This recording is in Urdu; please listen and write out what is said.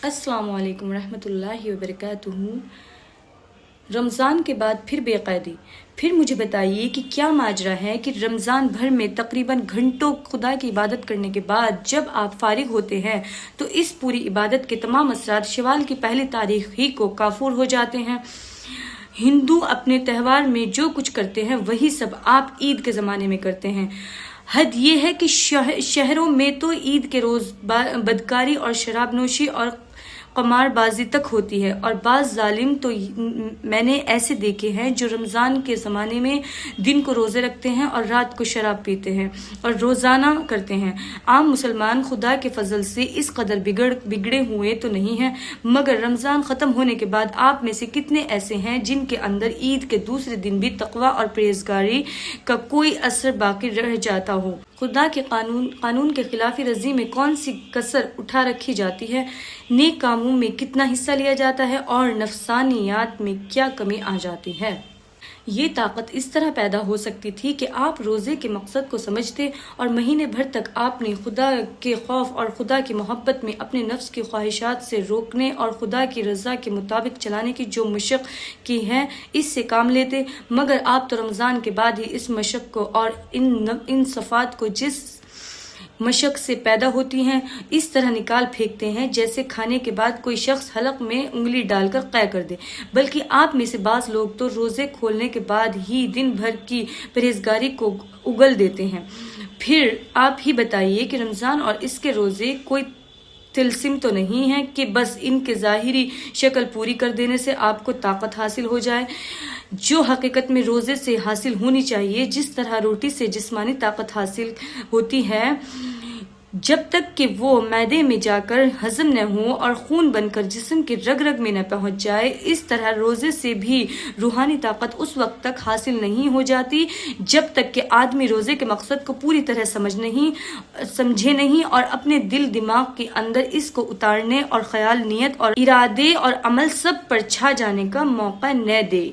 السلام علیکم ورحمۃ اللہ وبرکاتہ۔ رمضان کے بعد پھر بے قیدی۔ پھر مجھے بتائیے کہ کیا ماجرا ہے کہ رمضان بھر میں تقریباً گھنٹوں خدا کی عبادت کرنے کے بعد جب آپ فارغ ہوتے ہیں تو اس پوری عبادت کے تمام اثرات شوال کی پہلی تاریخ ہی کو کافور ہو جاتے ہیں۔ ہندو اپنے تہوار میں جو کچھ کرتے ہیں وہی سب آپ عید کے زمانے میں کرتے ہیں۔ حد یہ ہے کہ شہروں میں تو عید کے روز بدکاری اور شراب نوشی اور قمار بازی تک ہوتی ہے، اور بعض ظالم تو میں نے ایسے دیکھے ہیں جو رمضان کے زمانے میں دن کو روزے رکھتے ہیں اور رات کو شراب پیتے ہیں اور روزانہ کرتے ہیں۔ عام مسلمان خدا کے فضل سے اس قدر بگڑے ہوئے تو نہیں ہیں، مگر رمضان ختم ہونے کے بعد آپ میں سے کتنے ایسے ہیں جن کے اندر عید کے دوسرے دن بھی تقویٰ اور پرہیزگاری کا کوئی اثر باقی رہ جاتا ہو؟ خدا کے قانون کے خلاف ورزی میں کون سی کسر اٹھا رکھی جاتی ہے، نیک کاموں میں کتنا حصہ لیا جاتا ہے اور نفسانیات میں کیا کمی آ جاتی ہے؟ یہ طاقت اس طرح پیدا ہو سکتی تھی کہ آپ روزے کے مقصد کو سمجھتے اور مہینے بھر تک آپ نے خدا کے خوف اور خدا کی محبت میں اپنے نفس کی خواہشات سے روکنے اور خدا کی رضا کے مطابق چلانے کی جو مشق کی ہے اس سے کام لیتے، مگر آپ تو رمضان کے بعد ہی اس مشق کو اور ان صفات کو جس مشق سے پیدا ہوتی ہیں اس طرح نکال پھینکتے ہیں جیسے کھانے کے بعد کوئی شخص حلق میں انگلی ڈال کر قے کر دے۔ بلکہ آپ میں سے بعض لوگ تو روزے کھولنے کے بعد ہی دن بھر کی پرہیزگاری کو اگل دیتے ہیں۔ پھر آپ ہی بتائیے کہ رمضان اور اس کے روزے کوئی طلسم تو نہیں ہے کہ بس ان کے ظاہری شکل پوری کر دینے سے آپ کو طاقت حاصل ہو جائے، جو حقیقت میں روزے سے حاصل ہونی چاہیے۔ جس طرح روٹی سے جسمانی طاقت حاصل ہوتی ہے جب تک کہ وہ معدے میں جا کر ہضم نہ ہو اور خون بن کر جسم کے رگ رگ میں نہ پہنچ جائے، اس طرح روزے سے بھی روحانی طاقت اس وقت تک حاصل نہیں ہو جاتی جب تک کہ آدمی روزے کے مقصد کو پوری طرح سمجھے نہیں اور اپنے دل دماغ کے اندر اس کو اتارنے اور خیال، نیت اور ارادے اور عمل سب پر چھا جانے کا موقع نہ دے۔